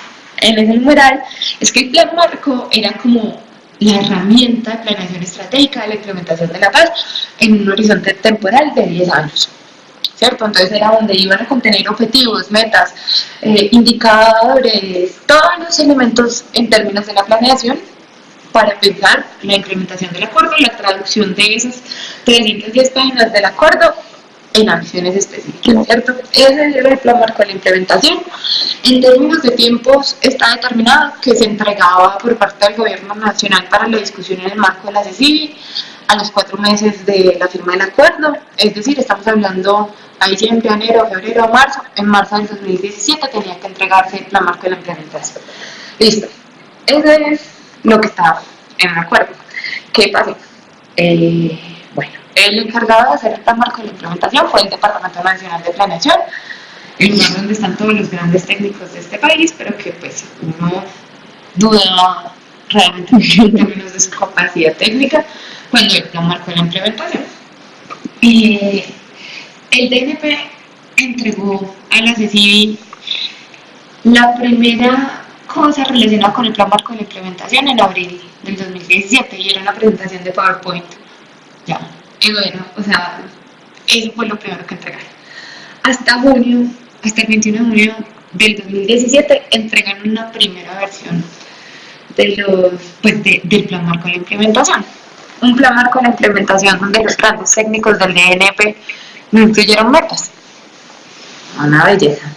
en ese numeral es que el plan marco era como la herramienta de planeación estratégica de la implementación de la paz en un horizonte temporal de 10 años. ¿Cierto? Entonces era donde iban a contener objetivos, metas, indicadores, todos los elementos en términos de la planeación para pensar la implementación del acuerdo, la traducción de esas 310 páginas del acuerdo en acciones específicas, ¿cierto? Ese es el plan marco de la implementación. En términos de tiempos, está determinado que se entregaba por parte del Gobierno Nacional para la discusión en el marco de la CECIBI a los 4 meses de la firma del acuerdo, es decir, estamos hablando a diciembre, enero, febrero, marzo. En marzo del 2017 tenía que entregarse el plan marco de la implementación. Listo. Eso es lo que está en el acuerdo. ¿Qué pasó? Bueno, el encargado de hacer el plan marco de la implementación fue el Departamento Nacional de Planeación, el lugar donde están todos los grandes técnicos de este país, pero que pues uno duda realmente en términos de su capacidad técnica cuando el plan marco de la implementación. El DNP entregó a la CECIBI la primera cosa relacionada con el plan marco de la implementación en abril del 2017 y era una presentación de PowerPoint. Ya, bueno, o sea, eso fue lo primero que entregaron. Hasta junio, hasta el 21 de junio del 2017, entregan una primera versión del plan marco de la implementación. Un plan marco de la implementación donde los grandes técnicos del DNP no incluyeron metas. Una belleza.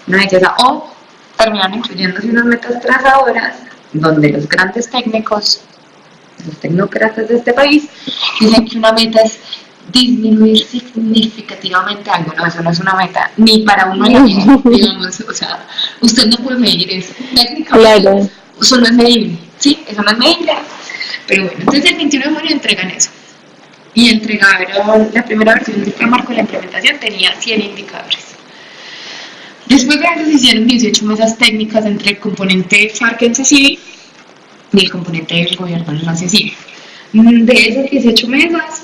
Una belleza. O terminan incluyéndose unas metas trazadoras donde los grandes técnicos, los tecnócratas de este país, dicen que una meta es disminuir significativamente algo. No, eso no es una meta, ni para uno digamos, o sea, usted no puede medir eso. Técnicamente, claro. Eso no es medible, ¿sí? Eso no es medible. Pero bueno, entonces el 21 de junio entregan eso. Y entregaron la primera versión del plan marco de la implementación, tenía 100 indicadores. Después de eso se hicieron 18 mesas técnicas entre el componente FARC en CECIBI y el componente del gobierno en la CECIBI. De esas 18 mesas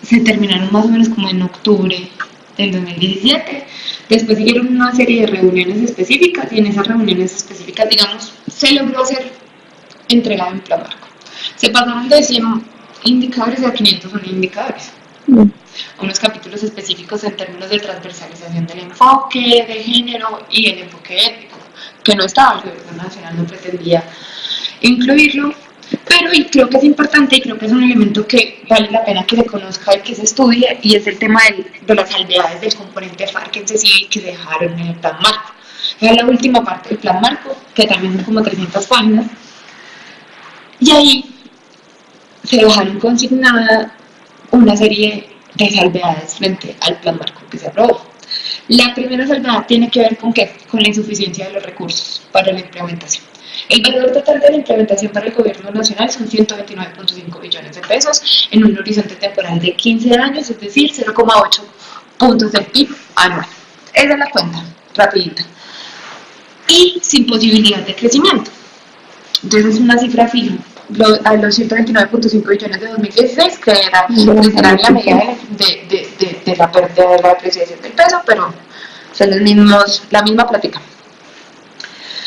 se terminaron más o menos como en octubre del 2017. Después siguieron una serie de reuniones específicas y en esas reuniones específicas, digamos, se logró hacer entregado en plan marco. Se pasaron de 100 indicadores a 501 indicadores. Unos capítulos específicos en términos de transversalización del enfoque de género y el enfoque étnico, que no estaba, el gobierno nacional no pretendía incluirlo, pero y creo que es importante y creo que es un elemento que vale la pena que se conozca y que se estudie, y es el tema de las salvedades del componente FARC en CECIBI que se dejaron en el plan marco. Es la última parte del plan marco, que también son como 300 páginas, y ahí se dejaron consignada una serie de salvedades frente al plan marco que se aprobó. La primera salvedad tiene que ver con ¿qué? Con la insuficiencia de los recursos para la implementación. El valor total de la implementación para el gobierno nacional son 129.5 billones de pesos en un horizonte temporal de 15 años, es decir, 0,8 puntos del PIB anual. Esa es la cuenta, rapidita. Y sin posibilidad de crecimiento. Entonces es una cifra fija. A los 129.5 billones de 2016, que era literal la medida de la pérdida de la apreciación del peso, pero son la misma plática.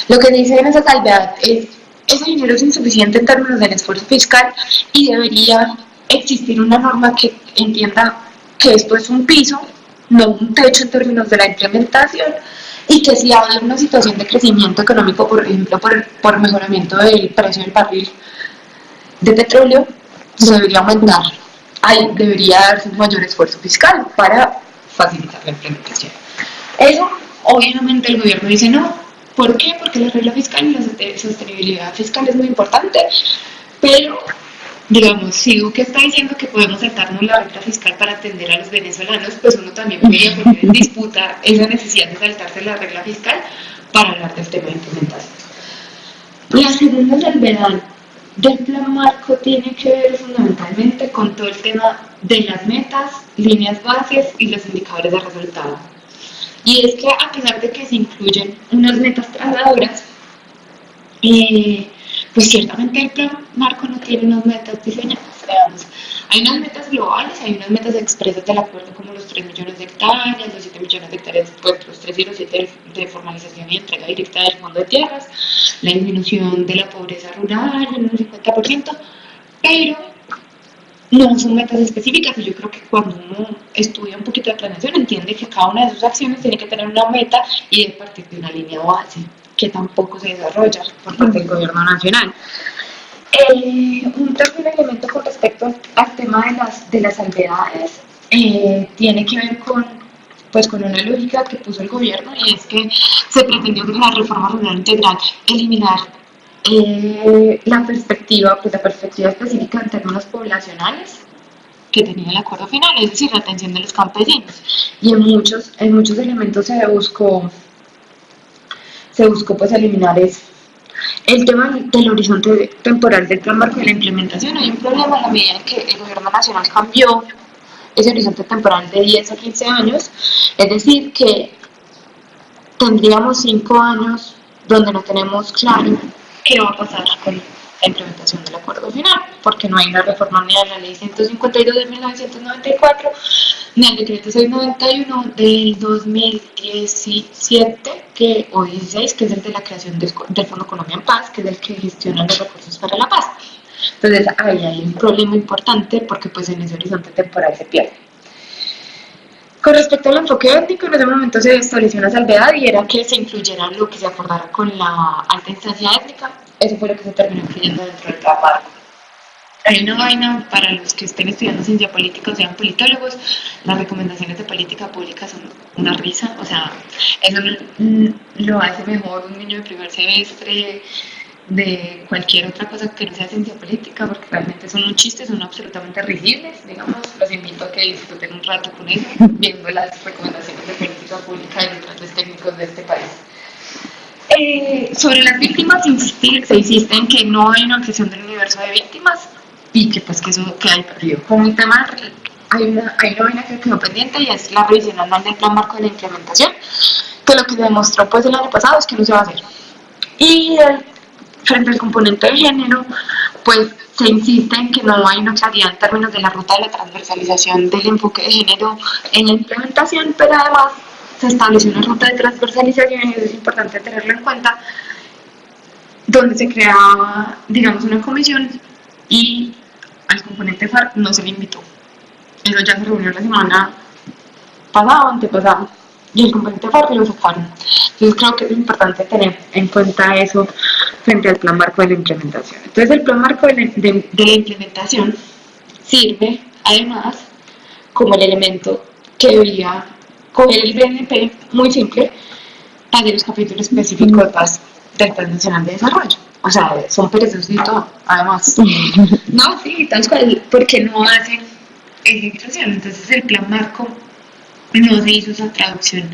Lo que dice en esa salvedad es: ese dinero es insuficiente en términos del esfuerzo fiscal y debería existir una norma que entienda que esto es un piso, no un techo en términos de la implementación, y que si hay una situación de crecimiento económico, por ejemplo, por mejoramiento del precio del barril de petróleo, se debería aumentar. Ahí debería darse un mayor esfuerzo fiscal para facilitar la implementación. Eso, obviamente, el gobierno dice no. ¿Por qué? Porque la regla fiscal y la sostenibilidad fiscal es muy importante, pero, digamos, si Duque está diciendo que podemos saltarnos la regla fiscal para atender a los venezolanos, pues uno también podría poner en disputa esa necesidad de saltarse la regla fiscal para hablar del tema de implementación. La segunda salvedad del plan marco tiene que ver fundamentalmente con todo el tema de las metas, líneas bases y los indicadores de resultado. Y es que a pesar de que se incluyen unas metas trazadoras, pues ciertamente el plan marco no tiene unas metas diseñadas. Veamos, hay unas metas globales, hay unas metas expresas del acuerdo como los 3 millones de hectáreas, los 7 millones de hectáreas, pues los 3 y los 7 de formalización y entrega directa del fondo de tierras, la disminución de la pobreza rural en un 50%, pero no son metas específicas, y yo creo que cuando uno estudia un poquito de planeación entiende que cada una de sus acciones tiene que tener una meta y de partir de una línea base, que tampoco se desarrolla por parte del gobierno nacional. Un tercer elemento con respecto al tema de las salvedades tiene que ver con una lógica que puso el gobierno, y es que se pretendió que la reforma rural integral eliminar la perspectiva específica en términos poblacionales que tenía el acuerdo final, es decir, la atención de los campesinos. Y en muchos elementos se buscó pues eliminar eso. El tema del horizonte temporal del plan marco de la implementación, hay un problema a la medida en que el gobierno nacional cambió ese horizonte temporal de 10 a 15 años, es decir, que tendríamos 5 años donde no tenemos claro qué va a pasar con la implementación del acuerdo final, porque no hay una reforma ni a la ley 152 de 1994, ni al decreto 691 del 2017 o 16, que es el de la creación del Fondo Colombia en Paz, que es el que gestiona los recursos para la paz. Entonces ahí hay un problema importante porque pues en ese horizonte temporal se pierde. Con respecto al enfoque étnico, en ese momento se estableció una salvedad y era que se incluyera lo que se acordara con la alta instancia étnica. Eso fue lo que se terminó incluyendo dentro del plan marco. Hay una vaina para los que estén estudiando ciencia política o sean politólogos, las recomendaciones de política pública son una risa, o sea, eso lo hace mejor un niño de primer semestre de cualquier otra cosa que no sea ciencia política, porque realmente son un chiste, son absolutamente risibles, digamos. Los invito a que disfruten un rato con eso, viendo las recomendaciones de política pública de los grandes técnicos de este país. Sobre las víctimas, se insiste en que no hay una ampliación del universo de víctimas y que pues que eso queda ahí perdido. Como el tema, hay una vaina que quedó pendiente y es la revisión anual del plan marco de la implementación, que lo que se demostró pues el año pasado es que no se va a hacer. Y frente al componente de género, pues se insiste en que no hay una claridad en términos de la ruta de la transversalización del enfoque de género en la implementación, pero además se estableció una ruta de transversalización, y eso es importante tenerlo en cuenta, donde se creaba, digamos, una comisión y al componente FARC no se le invitó. Eso ya se reunió la semana pasada o antepasada, y el componente FARC lo sacaron. Entonces creo que es importante tener en cuenta eso frente al plan marco de la implementación. Entonces el plan marco de la implementación sirve además como el elemento que debería coger el BNP, muy simple, para los capítulos específicos del Plan Nacional de Desarrollo. O sea, son perezosos y todo, además. No, sí, tal cual, porque no hacen ejecución. Entonces el plan marco no se hizo esa traducción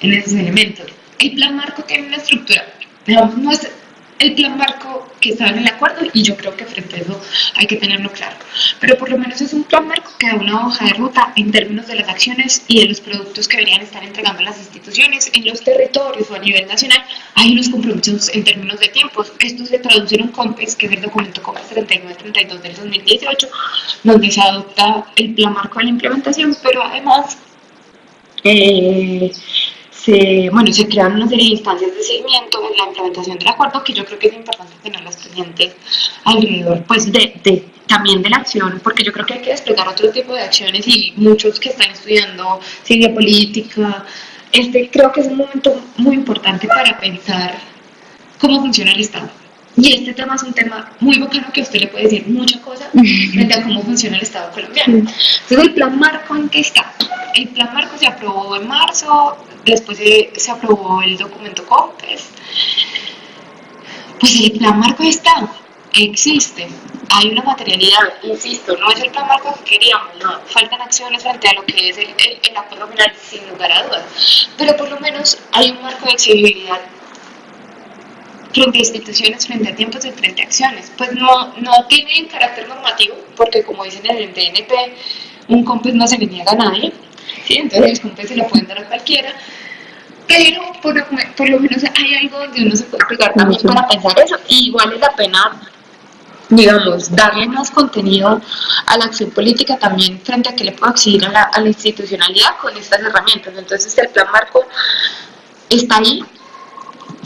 en esos elementos. El plan marco tiene una estructura, digamos, no es el plan marco que estaba en el acuerdo, y yo creo que frente a eso hay que tenerlo claro, pero por lo menos es un plan marco que da una hoja de ruta en términos de las acciones y de los productos que deberían estar entregando las instituciones en los territorios o a nivel nacional. Hay unos compromisos en términos de tiempos. Esto se traduce en un COMPES, que es el documento COMPES 3932 del 2018, donde se adopta el plan marco de la implementación, pero además se crean una serie de instancias de seguimiento en la implementación del acuerdo, que yo creo que es importante tenerlas presentes alrededor pues también de la acción, porque yo creo que hay que desplegar otro tipo de acciones, y muchos que están estudiando ciencia política, creo que es un momento muy importante para pensar cómo funciona el Estado. Y este tema es un tema muy bacano, que a usted le puede decir muchas cosas frente a cómo funciona el Estado colombiano. Entonces, ¿el plan marco en qué está? El plan marco se aprobó en marzo, después se aprobó el documento COMPES. Pues el plan marco está, existe, hay una materialidad, insisto, no es el plan marco que queríamos, no, faltan acciones frente a lo que es el acuerdo final, sin lugar a dudas, pero por lo menos hay un marco de exigibilidad frente a instituciones, frente a tiempos y frente a acciones. Pues no tiene carácter normativo, porque como dicen en el DNP, un COMPES no se le niega a nadie, ¿sí? Entonces el COMPES se lo pueden dar a cualquiera, pero por lo menos hay algo donde uno se puede pegar también para pensar eso, y vale la pena, digamos, darle más contenido a la acción política también frente a que le puedo exigir a la institucionalidad con estas herramientas. Entonces el plan marco está ahí.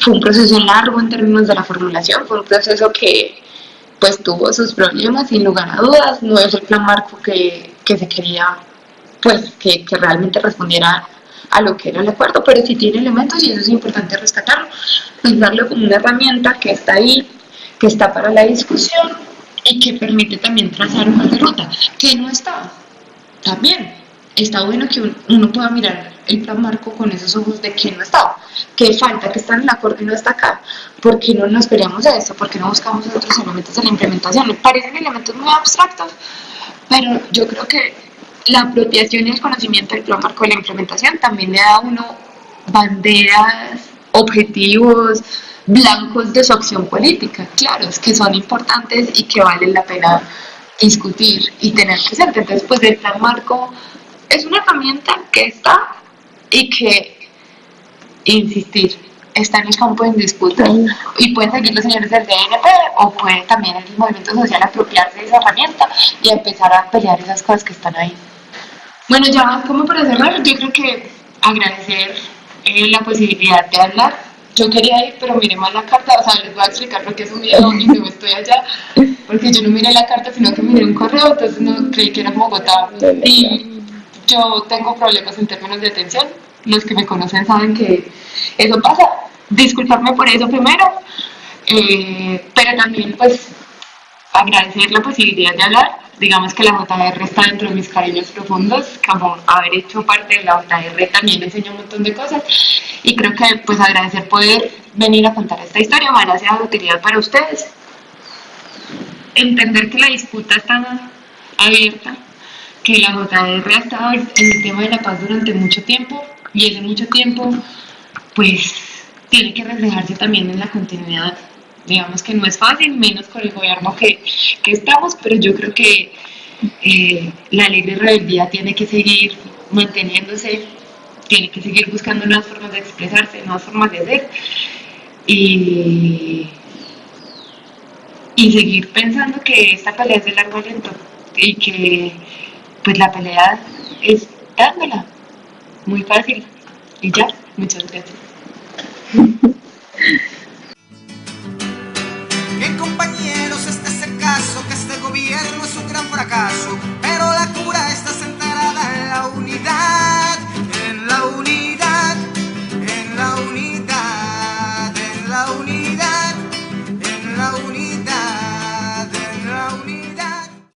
Fue un proceso largo en términos de la formulación, fue un proceso que pues tuvo sus problemas, sin lugar a dudas. No es el plan marco que se quería, pues que realmente respondiera a lo que era el acuerdo, pero sí tiene elementos, y eso es importante rescatarlo, pensarlo como una herramienta que está ahí, que está para la discusión y que permite también trazar una ruta, que no está también. está bueno que uno pueda mirar el plan marco con esos ojos de que no está, que falta, que está en la corte y no está acá. ¿Por qué no nos peleamos a eso? ¿Por qué no buscamos otros elementos de la implementación? Me parecen elementos muy abstractos, pero yo creo que la apropiación y el conocimiento del plan marco de la implementación también le da a uno banderas, objetivos, blancos de su acción política, claros, que son importantes y que valen la pena discutir y tener presente. Entonces, pues el plan marco es una herramienta que está y que, insistir, está en el campo en disputa. Y pueden seguir los señores del DNP o puede también el movimiento social apropiarse de esa herramienta y empezar a pelear esas cosas que están ahí. Bueno, ya como para cerrar, yo creo que agradecer la posibilidad de hablar. Yo quería ir, pero miré mal la carta, o sea, les voy a explicar lo que es un video y no estoy allá, porque yo no miré la carta, sino que miré un correo, entonces no creí que era en Bogotá. Y yo tengo problemas en términos de atención, los que me conocen saben que eso pasa. Disculparme por eso primero, pero también pues agradecer la posibilidad de hablar. Digamos que la JR está dentro de mis cariños profundos, como haber hecho parte de la JR también me enseñó un montón de cosas y creo que pues agradecer poder venir a contar esta historia, ojalá sea de utilidad para ustedes. Entender que la disputa está abierta, que la JR ha estado en el tema de la paz durante mucho tiempo y ese mucho tiempo pues tiene que reflejarse también en la continuidad. Digamos que no es fácil, menos con el gobierno que estamos, pero yo creo que la ley de rebeldía tiene que seguir manteniéndose, tiene que seguir buscando nuevas formas de expresarse, nuevas formas de ser y seguir pensando que esta pelea es de largo aliento y que pues la pelea es dándola, muy fácil y ya, muchas gracias.